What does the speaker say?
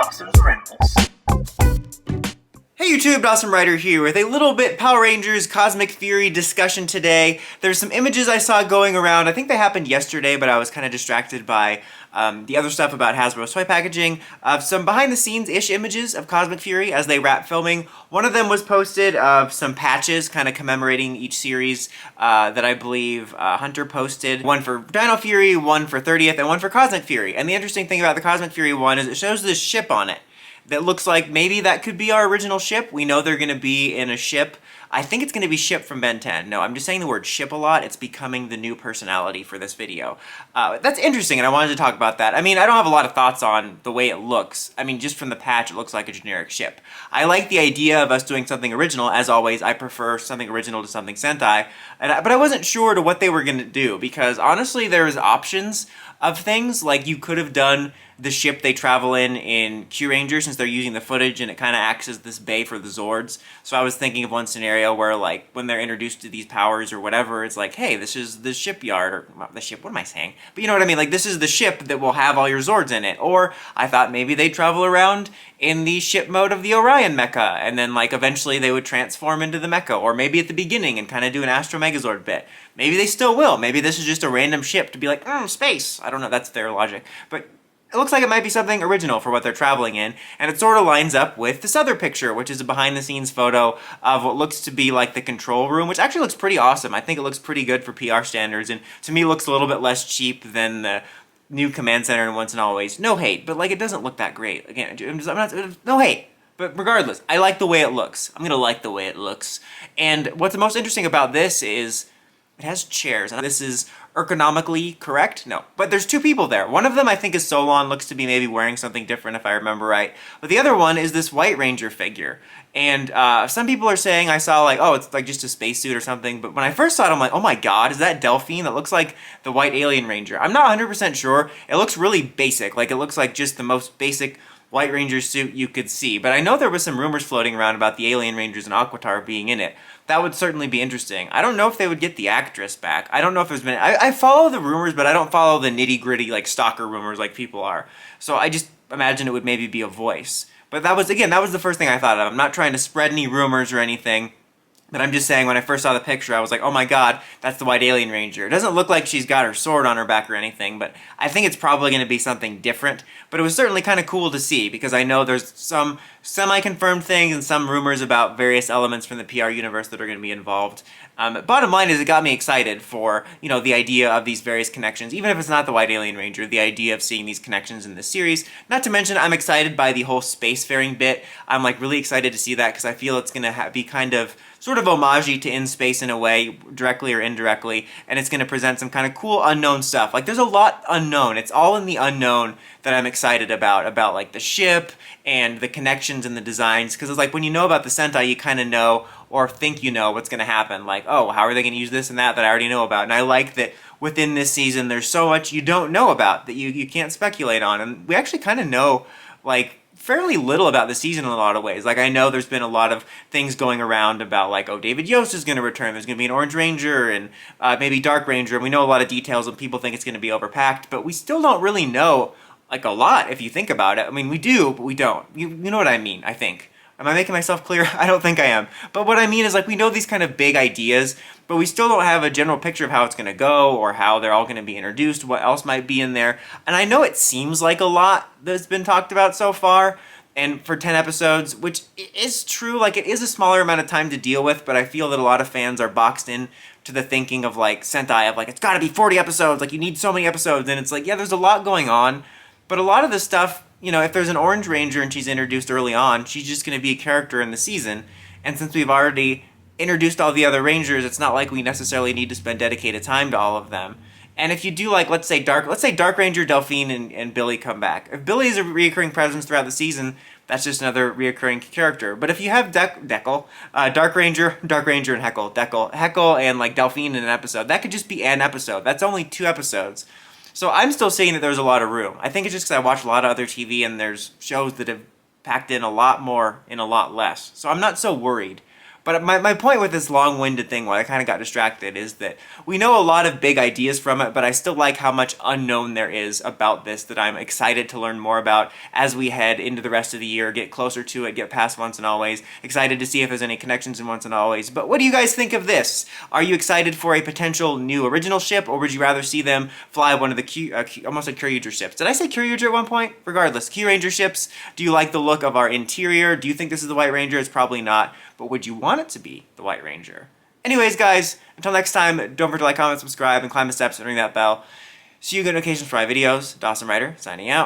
Dawson's Rambles. Hey YouTube, Dawson Ryder here with a little bit Power Rangers Cosmic Fury discussion today. There's some images I saw going around. I think they happened yesterday, but I was kind of distracted by the other stuff about Hasbro's toy packaging. Some behind-the-scenes-ish images of Cosmic Fury as they wrap filming. One of them was posted of some patches kind of commemorating each series that I believe Hunter posted. One for Dino Fury, one for 30th, and one for Cosmic Fury. And the interesting thing about the Cosmic Fury one is it shows this ship on it that looks like maybe that could be our original ship. We know they're going to be in a ship. I think it's going to be Ship from Ben 10. No, I'm just saying the word ship a lot. It's becoming the new personality for this video. That's interesting, and I wanted to talk about that. I mean, I don't have a lot of thoughts on the way it looks. I mean, just from the patch, it looks like a generic ship. I like the idea of us doing something original. As always, I prefer something original to something Sentai. But I wasn't sure to what they were going to do, because honestly, there's options of things. Like, you could have done the ship they travel in Q-Ranger, since they're using the footage and it kind of acts as this bay for the Zords. So I was thinking of one scenario where, like, when they're introduced to these powers or whatever, it's like, hey, this is the shipyard, or well, the ship, what am I saying? But you know what I mean, like, this is the ship that will have all your Zords in it. Or I thought maybe they'd travel around in the ship mode of the Orion mecha, and then, like, eventually they would transform into the mecha, or maybe at the beginning and kind of do an Astro Megazord bit. Maybe they still will. Maybe this is just a random ship to be like, space. I don't know, that's their logic. But it looks like it might be something original for what they're traveling in, and it sort of lines up with this other picture, which is a behind-the-scenes photo of what looks to be like the control room, which actually looks pretty awesome. I think it looks pretty good for PR standards, and to me looks a little bit less cheap than the new command center in Once and Always. No hate, but like, it doesn't look that great. Again, no hate. But regardless, I like the way it looks. I'm gonna like the way it looks. And what's the most interesting about this is it has chairs, and this is ergonomically correct? No. But there's two people there. One of them I think is Solon, looks to be maybe wearing something different if I remember right. But the other one is this White Ranger figure. And some people are saying, I saw like, oh, it's like just a spacesuit or something. But when I first saw it, I'm like, oh my god, is that Delphine? That looks like the White Alien Ranger. I'm not 100% sure. It looks really basic. Like, it looks like just the most basic White Ranger suit you could see. But I know there was some rumors floating around about the Alien Rangers and Aquatar being in it. That would certainly be interesting. I don't know if they would get the actress back. I don't know if there's been... I follow the rumors, but I don't follow the nitty-gritty, like, stalker rumors like people are. So I just imagine it would maybe be a voice. But that was, again, that was the first thing I thought of. I'm not trying to spread any rumors or anything. But I'm just saying, when I first saw the picture, I was like, oh my god, that's the White Alien Ranger. It doesn't look like she's got her sword on her back or anything, but I think it's probably going to be something different. But it was certainly kind of cool to see, because I know there's some semi-confirmed things and some rumors about various elements from the PR universe that are going to be involved. Bottom line is, it got me excited for, you know, the idea of these various connections, even if it's not the White Alien Ranger, the idea of seeing these connections in this series. Not to mention, I'm excited by the whole spacefaring bit. I'm, like, really excited to see that, because I feel it's going to be kind of sort of homage to In Space in a way, directly or indirectly, and it's going to present some kind of cool unknown stuff. Like, there's a lot unknown. It's all in the unknown that I'm excited about like the ship and the connections and the designs, because it's like, when you know about the Sentai, you kind of know, or think you know, what's going to happen. Like, oh, how are they going to use this and that I already know about? And I like that within this season, there's so much you don't know about that you can't speculate on, and we actually kind of know, like, fairly little about the season in a lot of ways. Like, I know there's been a lot of things going around about, like, oh, David Yost is going to return, there's going to be an Orange Ranger, and maybe Dark Ranger, and we know a lot of details, and people think it's going to be overpacked, but we still don't really know, like, a lot, if you think about it. I mean, we do, but we don't. You know what I mean, I think. Am I making myself clear? I don't think I am. But what I mean is, like, we know these kind of big ideas, but we still don't have a general picture of how it's going to go, or how they're all going to be introduced, what else might be in there. And I know it seems like a lot that's been talked about so far, and for 10 episodes, which is true, like, it is a smaller amount of time to deal with, but I feel that a lot of fans are boxed in to the thinking of, like, Sentai, of, like, it's gotta be 40 episodes, like, you need so many episodes, and it's like, yeah, there's a lot going on, but a lot of the stuff, you know, if there's an Orange Ranger and she's introduced early on, she's just going to be a character in the season. And since we've already introduced all the other Rangers, it's not like we necessarily need to spend dedicated time to all of them. And if you do, like, let's say Dark Ranger, Delphine, and Billy come back. If Billy is a reoccurring presence throughout the season, that's just another reoccurring character. But if you have Dark Ranger, and Heckle, and, like, Delphine in an episode, that could just be an episode. That's only 2 episodes. So I'm still saying that there's a lot of room. I think it's just because I watch a lot of other TV, and there's shows that have packed in a lot more in a lot less. So I'm not so worried. But my point with this long-winded thing, why I kind of got distracted, is that we know a lot of big ideas from it, but I still like how much unknown there is about this that I'm excited to learn more about as we head into the rest of the year, get closer to it, get past Once and Always. Excited to see if there's any connections in Once and Always. But what do you guys think of this? Are you excited for a potential new original ship, or would you rather see them fly one of the almost like Kyryuger ships? Did I say Kyryuger at one point? Regardless, Kyuranger ships. Do you like the look of our interior? Do you think this is the White Ranger? It's probably not. But would you want it to be the White Ranger? Anyways, guys, until next time, don't forget to like, comment, subscribe, and climb the steps and ring that bell. See you good notifications for my videos. Dawson Ryder, signing out.